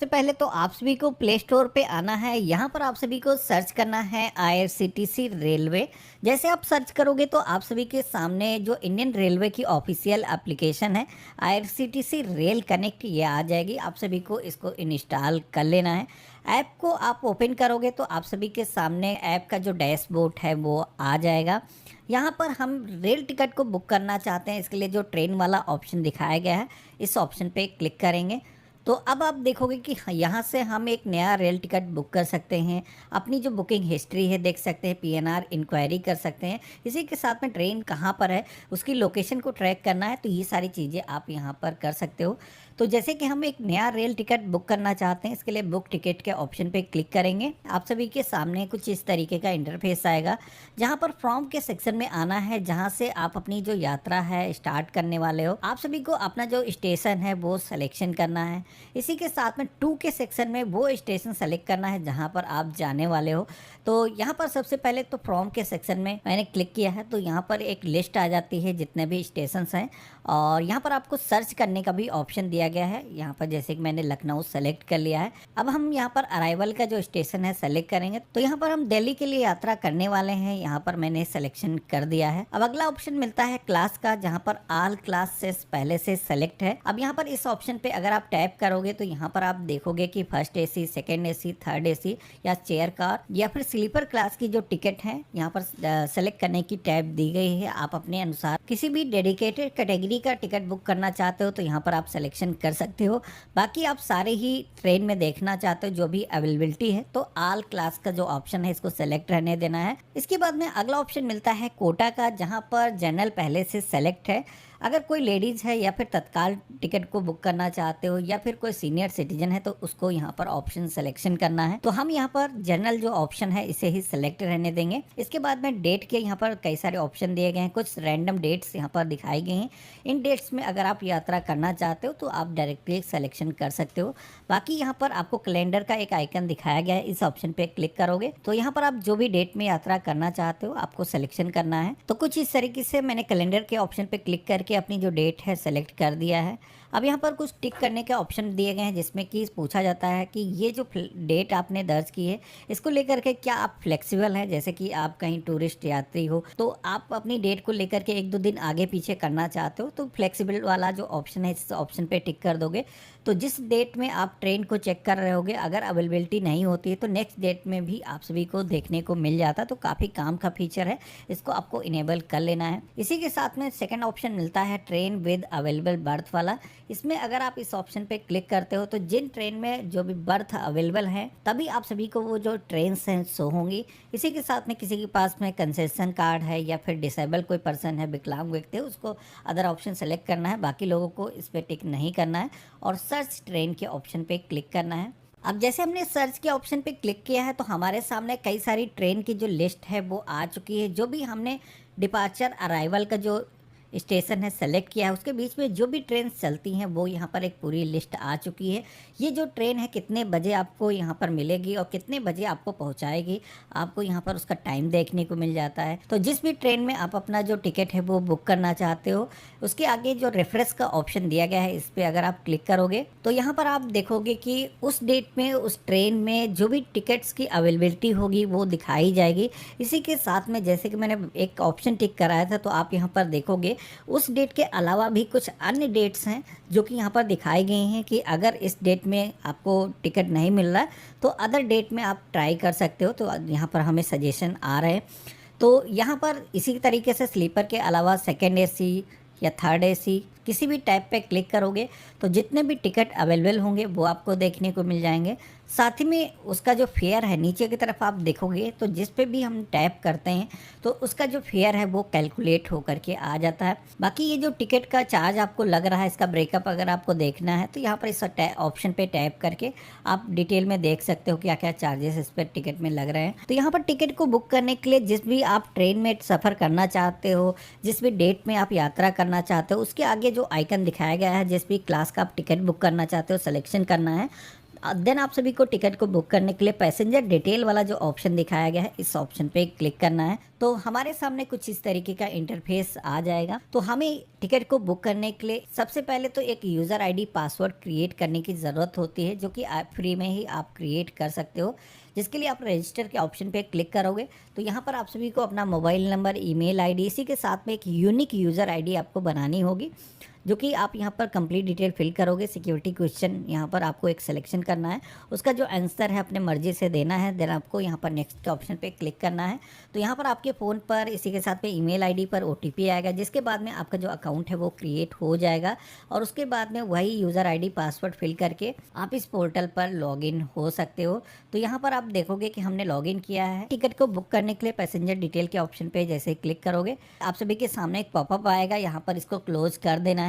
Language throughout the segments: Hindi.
सबसे पहले तो आप सभी को प्ले स्टोर पे आना है। यहाँ पर आप सभी को सर्च करना है आईआरसीटीसी रेलवे। जैसे आप सर्च करोगे तो आप सभी के सामने जो इंडियन रेलवे की ऑफिशियल एप्लीकेशन है आईआरसीटीसी रेल कनेक्ट, ये आ जाएगी। आप सभी को इसको इंस्टॉल कर लेना है। ऐप को आप ओपन करोगे तो आप सभी के सामने ऐप का जो डैशबोर्ड है वो आ जाएगा। यहाँ पर हम रेल टिकट को बुक करना चाहते हैं, इसके लिए जो ट्रेन वाला ऑप्शन दिखाया गया है इस ऑप्शन पे क्लिक करेंगे तो अब आप देखोगे कि यहाँ से हम एक नया रेल टिकट बुक कर सकते हैं। अपनी जो बुकिंग हिस्ट्री है देख सकते हैं, पीएनआर इंक्वायरी कर सकते हैं। इसी के साथ में ट्रेन कहाँ पर है उसकी लोकेशन को ट्रैक करना है तो ये सारी चीज़ें आप यहाँ पर कर सकते हो। तो जैसे कि हम एक नया रेल टिकट बुक करना चाहते हैं, इसके लिए बुक टिकट के ऑप्शन पे क्लिक करेंगे। आप सभी के सामने कुछ इस तरीके का इंटरफेस आएगा जहाँ पर फ्रॉम के सेक्शन में आना है, जहाँ से आप अपनी जो यात्रा है स्टार्ट करने वाले हो। आप सभी को अपना जो स्टेशन है वो सिलेक्शन करना है। इसी के साथ में टू के सेक्शन में वो स्टेशन सेलेक्ट करना है जहां पर आप जाने वाले हो। तो यहाँ पर सबसे पहले तो फ्रॉम के सेक्शन में मैंने क्लिक किया है तो यहाँ पर एक लिस्ट आ जाती है जितने भी स्टेशन हैं, और यहाँ पर आपको सर्च करने का भी ऑप्शन दिया गया है। यहाँ पर जैसे कि मैंने लखनऊ सेलेक्ट कर लिया है। अब हम यहाँ पर अराइवल का जो स्टेशन है सेलेक्ट करेंगे तो यहाँ पर हम दिल्ली के लिए यात्रा करने वाले हैं, यहाँ पर मैंने सिलेक्शन कर दिया है। अब अगला ऑप्शन मिलता है क्लास का, जहाँ पर ऑल क्लास से पहले से सेलेक्ट है। अब यहाँ पर इस ऑप्शन पे अगर आप टैप करोगे तो यहाँ पर आप देखोगे कि first AC, second AC, third AC या चेयर कार या फिर स्लीपर क्लास की जो टिकट है यहाँ पर सेलेक्ट करने की टैब दी गई है। आप अपने अनुसार किसी भी डेडिकेटेड कैटेगरी का टिकट बुक करना चाहते हो तो यहाँ पर आप सिलेक्शन कर सकते हो। बाकी आप सारे ही ट्रेन में देखना चाहते हो जो भी अवेलेबिलिटी है तो ऑल क्लास का जो ऑप्शन है इसको सेलेक्ट रहने देना है। इसके बाद में अगला ऑप्शन मिलता है कोटा का, जहाँ पर जनरल पहले से सेलेक्ट है। अगर कोई लेडीज़ है या फिर तत्काल टिकट को बुक करना चाहते हो या फिर कोई सीनियर सिटीजन है तो उसको यहाँ पर ऑप्शन सिलेक्शन करना है। तो हम यहाँ पर जनरल जो ऑप्शन है इसे ही सिलेक्ट रहने देंगे। इसके बाद में डेट के यहाँ पर कई सारे ऑप्शन दिए गए हैं, कुछ रैंडम डेट्स यहाँ पर दिखाई गई हैं। इन डेट्स में अगर आप यात्रा करना चाहते हो तो आप डायरेक्टली सिलेक्शन कर सकते हो। बाकी यहाँ पर आपको कैलेंडर का एक आइकन दिखाया गया है, इस ऑप्शन पे क्लिक करोगे तो यहाँ पर आप जो भी डेट में यात्रा करना चाहते हो आपको सिलेक्शन करना है। तो कुछ इस तरीके से मैंने कैलेंडर के ऑप्शन पे क्लिक करके अपनी जो डेट है सेलेक्ट कर दिया है। अब यहाँ पर कुछ टिक करने के ऑप्शन दिए गए हैं जिसमें कि पूछा जाता है कि ये जो डेट आपने दर्ज की है इसको लेकर के क्या आप फ्लेक्सिबल हैं। जैसे कि आप कहीं टूरिस्ट यात्री हो तो आप अपनी डेट को लेकर के एक दो दिन आगे पीछे करना चाहते हो तो फ्लेक्सिबल वाला जो ऑप्शन है इस ऑप्शन पे टिक कर दोगे तो जिस डेट में आप ट्रेन को चेक कर रहे होगे अगर अवेलेबिलिटी नहीं होती है तो नेक्स्ट डेट में भी आप सभी को देखने को मिल जाता। तो काफ़ी काम का फीचर है, इसको आपको इनेबल कर लेना है। इसी के साथ में सेकंड ऑप्शन मिलता है ट्रेन विद अवेलेबल बर्थ वाला। इसमें अगर आप इस ऑप्शन पे क्लिक करते हो तो जिन ट्रेन में जो भी बर्थ अवेलेबल है तभी आप सभी को वो जो ट्रेन हैं शो होंगी। इसी के साथ में किसी के पास में कंसेशन कार्ड है या फिर डिसेबल कोई पर्सन है, विकलांग व्यक्ति है, उसको अदर ऑप्शन सेलेक्ट करना है। बाकी लोगों को इस पर टिक नहीं करना है और सर्च ट्रेन के ऑप्शन पे क्लिक करना है। अब जैसे हमने सर्च के ऑप्शन पे क्लिक किया है तो हमारे सामने कई सारी ट्रेन की जो लिस्ट है वो आ चुकी है। जो भी हमने डिपार्चर अराइवल का जो स्टेशन है सेलेक्ट किया है उसके बीच में जो भी ट्रेन चलती हैं वो यहाँ पर एक पूरी लिस्ट आ चुकी है। ये जो ट्रेन है कितने बजे आपको यहाँ पर मिलेगी और कितने बजे आपको पहुँचाएगी, आपको यहाँ पर उसका टाइम देखने को मिल जाता है। तो जिस भी ट्रेन में आप अपना जो टिकट है वो बुक करना चाहते हो उसके आगे जो रेफरेंस का ऑप्शन दिया गया है इस पर अगर आप क्लिक करोगे तो यहाँ पर आप देखोगे कि उस डेट में उस ट्रेन में जो भी टिकट्स की अवेलेबिलिटी होगी वो दिखाई जाएगी। इसी के साथ में जैसे कि मैंने एक ऑप्शन टिक कराया था तो आप यहाँ पर देखोगे उस डेट के अलावा भी कुछ अन्य डेट्स हैं जो कि यहाँ पर दिखाई गई हैं कि अगर इस डेट में आपको टिकट नहीं मिल रहा है तो अदर डेट में आप ट्राई कर सकते हो। तो यहाँ पर हमें सजेशन आ रहे हैं। तो यहाँ पर इसी तरीके से स्लीपर के अलावा सेकेंड एसी या थर्ड एसी किसी भी टैब पे क्लिक करोगे तो जितने भी टिकट अवेलेबल होंगे वो आपको देखने को मिल जाएंगे। साथ ही में उसका जो फेयर है नीचे की तरफ आप देखोगे तो जिस पे भी हम टैप करते हैं तो उसका जो फेयर है वो कैलकुलेट होकर के आ जाता है। बाकी ये जो टिकट का चार्ज आपको लग रहा है इसका ब्रेकअप अगर आपको देखना है तो यहाँ पर इस ऑप्शन पे टैप करके आप डिटेल में देख सकते हो क्या क्या चार्जेस इस पर टिकट में लग रहे हैं। तो यहाँ पर टिकट को बुक करने के लिए जिस भी आप ट्रेन में सफ़र करना चाहते हो, जिस भी डेट में आप यात्रा करना चाहते हो उसके आगे जो आइकन दिखाया गया है जिस भी क्लास का आप टिकट बुक करना चाहते हो सिलेक्शन करना है। देन आप सभी को टिकट को बुक करने के लिए पैसेंजर डिटेल वाला जो ऑप्शन दिखाया गया है, इस ऑप्शन पे क्लिक करना है। तो हमारे सामने कुछ इस तरीके का इंटरफेस आ जाएगा। तो हमें टिकट को बुक करने के लिए सबसे पहले तो एक यूज़र आईडी पासवर्ड क्रिएट करने की ज़रूरत होती है, जो कि आप फ्री में ही आप क्रिएट कर सकते हो, जिसके लिए आप रजिस्टर के ऑप्शन पे क्लिक करोगे। तो यहाँ पर आप सभी को अपना मोबाइल नंबर, ईमेल आईडी, इसी के साथ में एक यूनिक यूज़र आईडी आपको बनानी होगी, जो कि आप यहाँ पर कंप्लीट डिटेल फिल करोगे। सिक्योरिटी क्वेश्चन यहाँ पर आपको एक सिलेक्शन करना है, उसका जो आंसर है अपने मर्जी से देना है। देन आपको यहाँ पर नेक्स्ट के ऑप्शन पे क्लिक करना है। तो यहाँ पर आपके फ़ोन पर इसी के साथ में ईमेल आईडी पर ओटीपी आएगा, जिसके बाद में आपका जो अकाउंट है वो क्रिएट हो जाएगा और उसके बाद में वही यूज़र आईडी पासवर्ड फिल करके आप इस पोर्टल पर लॉगिन हो सकते हो। तो यहाँ पर आप देखोगे कि हमने लॉगिन किया है। टिकट को बुक करने के लिए पैसेंजर डिटेल के ऑप्शन पे जैसे क्लिक करोगे, आप सभी के सामने एक पॉपअप आएगा, यहाँ पर इसको क्लोज कर देना है।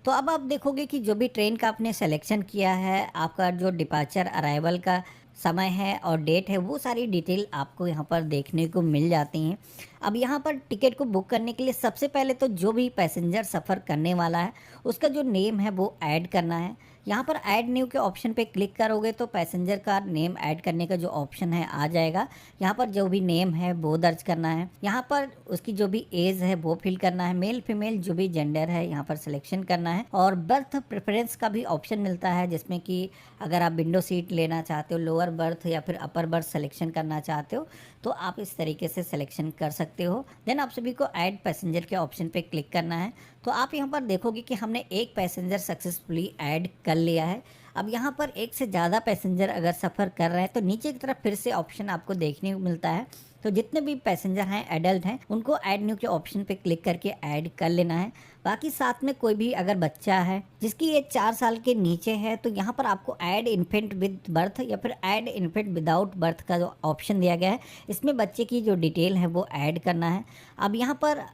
तो अब आप देखोगे कि जो भी ट्रेन का आपने सिलेक्शन किया है, आपका जो डिपार्चर अराइवल का समय है और डेट है, वो सारी डिटेल आपको यहाँ पर देखने को मिल जाती हैं। अब यहाँ पर टिकट को बुक करने के लिए सबसे पहले तो जो भी पैसेंजर सफ़र करने वाला है उसका जो नेम है वो ऐड करना है। यहाँ पर ऐड न्यू के ऑप्शन पे क्लिक करोगे तो पैसेंजर का नेम ऐड करने का जो ऑप्शन है आ जाएगा। यहाँ पर जो भी नेम है वो दर्ज करना है, यहाँ पर उसकी जो भी एज है वो फिल करना है, मेल फीमेल जो भी जेंडर है यहाँ पर सिलेक्शन करना है। और बर्थ प्रेफरेंस का भी ऑप्शन मिलता है, जिसमें कि अगर आप विंडो सीट लेना चाहते हो, लोअर बर्थ या फिर अपर बर्थ सिलेक्शन करना चाहते हो, तो आप इस तरीके से सिलेक्शन कर सकते हो। देन आप सभी को ऐड पैसेंजर के ऑप्शन पे क्लिक करना है। तो आप यहाँ पर देखोगे कि हमने एक पैसेंजर सक्सेसफुली ऐड कर लिया है। अब यहाँ पर एक से ज़्यादा पैसेंजर अगर सफ़र कर रहे हैं तो नीचे की तरफ फिर से ऑप्शन आपको देखने को मिलता है। तो जितने भी पैसेंजर हैं एडल्ट हैं, उनको ऐड न्यू के ऑप्शन पे क्लिक करके ऐड कर लेना है। बाकी साथ में कोई भी अगर बच्चा है जिसकी एज 4 साल के नीचे है, तो यहाँ पर आपको ऐड इन्फेंट विद बर्थ या फिर ऐड इन्फेंट विदाउट बर्थ का जो ऑप्शन दिया गया है, इसमें बच्चे की जो डिटेल है वो ऐड करना है। अब यहाँ पर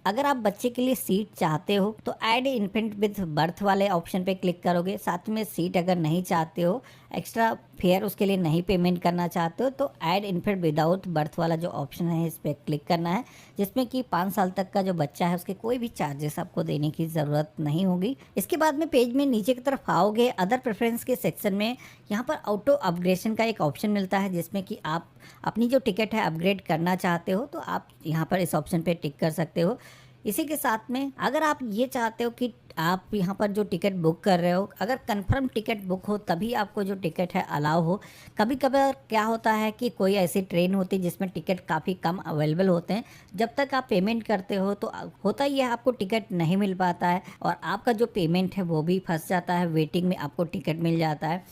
अगर आप बच्चे के लिए सीट चाहते हो तो ऐड इन्फेंट विद बर्थ वाले ऑप्शन पे क्लिक करोगे। साथ में सीट अगर नहीं चाहते हो, एक्स्ट्रा फेयर उसके लिए नहीं पेमेंट करना चाहते हो, तो ऐड इन्फेंट विदाउट बर्थ वाला जो ऑप्शन है इस पर क्लिक करना है, जिसमें कि 5 साल तक का जो बच्चा है उसके कोई भी चार्जेस आपको देने की ज़रूरत नहीं होगी। इसके बाद में पेज में नीचे की तरफ आओगे, अदर प्रेफरेंस के सेक्शन में यहाँ पर ऑटो अपग्रेडेशन का एक ऑप्शन मिलता है, जिसमें कि आप अपनी जो टिकट है अपग्रेड करना चाहते हो तो आप यहाँ पर इस ऑप्शन पे टिक कर सकते हो। इसी के साथ में अगर आप ये चाहते हो कि आप यहाँ पर जो टिकट बुक कर रहे हो, अगर कंफर्म टिकट बुक हो तभी आपको जो टिकट है अलाउ हो। कभी कभार क्या होता है कि कोई ऐसी ट्रेन होती है जिसमें टिकट काफ़ी कम अवेलेबल होते हैं, जब तक आप पेमेंट करते हो तो होता ही है आपको टिकट नहीं मिल पाता है और आपका जो पेमेंट है वो भी फंस जाता है, वेटिंग में आपको टिकट मिल जाता है।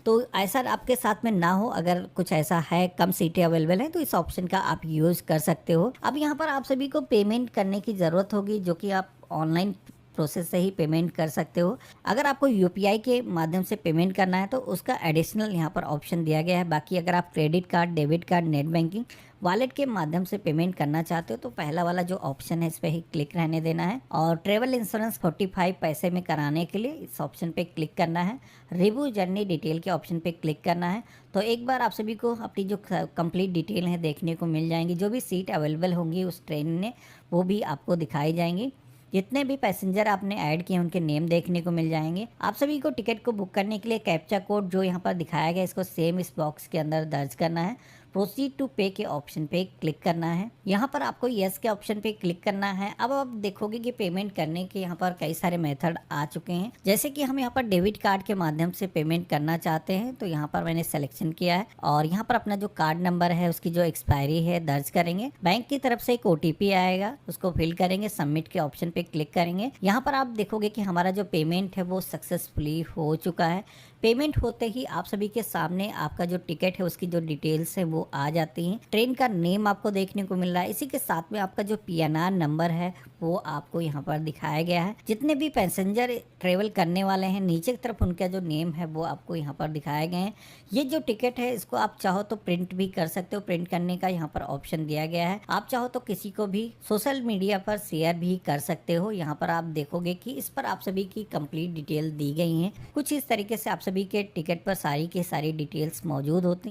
तो ऐसा आपके साथ में ना हो, अगर कुछ ऐसा है, कम सीटें अवेलेबल हैं, तो इस ऑप्शन का आप यूज़ कर सकते हो। अब यहाँ पर आप सभी को पेमेंट करने की ज़रूरत होगी, जो कि आप ऑनलाइन प्रोसेस से ही पेमेंट कर सकते हो। अगर आपको यूपीआई के माध्यम से पेमेंट करना है तो उसका एडिशनल यहाँ पर ऑप्शन दिया गया है। बाकी अगर आप credit card, debit card, net banking, wallet के माध्यम से पेमेंट करना चाहते हो तो पहला वाला जो ऑप्शन है इस पर ही क्लिक रहने देना है। और ट्रेवल इंश्योरेंस 45 पैसे में कराने के लिए इस ऑप्शन पे क्लिक करना है। रिव्यू जर्नी डिटेल के ऑप्शन पे क्लिक करना है। तो एक बार आप सभी को अपनी जो कंप्लीट डिटेल है देखने को मिल जाएंगी, जो भी सीट अवेलेबल होंगी उस ट्रेन में वो भी आपको दिखाई जाएंगी। जितने भी पैसेंजर आपने ऐड किए उनके नेम देखने को मिल जाएंगे। आप सभी को टिकट को बुक करने के लिए कैप्चा कोड जो यहाँ पर दिखाया गया इसको सेम इस बॉक्स के अंदर दर्ज करना है। प्रोसीड टू पे के ऑप्शन पे क्लिक करना है। यहाँ पर आपको यस के ऑप्शन पे क्लिक करना है। अब आप देखोगे कि पेमेंट करने के यहाँ पर कई सारे मेथड आ चुके हैं। जैसे कि हम यहाँ पर डेबिट कार्ड के माध्यम से पेमेंट करना चाहते हैं तो यहाँ पर मैंने सिलेक्शन किया है और यहाँ पर अपना जो कार्ड नंबर है उसकी जो एक्सपायरी है दर्ज करेंगे। बैंक की तरफ से एक ओटीपी आएगा, उसको फिल करेंगे, सबमिट के ऑप्शन पे क्लिक करेंगे। यहाँ पर आप देखोगे कि हमारा जो पेमेंट है वो सक्सेसफुली हो चुका है। पेमेंट होते ही आप सभी के सामने आपका जो टिकट है उसकी जो डिटेल्स है वो आ जाती हैं। ट्रेन का नेम आपको देखने को मिल रहा है। इसी के साथ में आपका जो पीएनआर नंबर है वो आपको यहाँ पर दिखाया गया है। जितने भी पैसेंजर ट्रेवल करने वाले हैं नीचे की तरफ उनका जो नेम है वो आपको यहाँ पर दिखाए गए हैं। ये जो टिकट है इसको आप चाहो तो प्रिंट भी कर सकते हो, प्रिंट करने का यहाँ पर ऑप्शन दिया गया है। आप चाहो तो किसी को भी सोशल मीडिया पर शेयर भी कर सकते हो। यहाँ पर आप देखोगे कि इस पर आप सभी की कंप्लीट डिटेल दी गई हैं। कुछ इस तरीके से आप सभी के टिकट पर सारी की सारी डिटेल्स मौजूद होती हैं।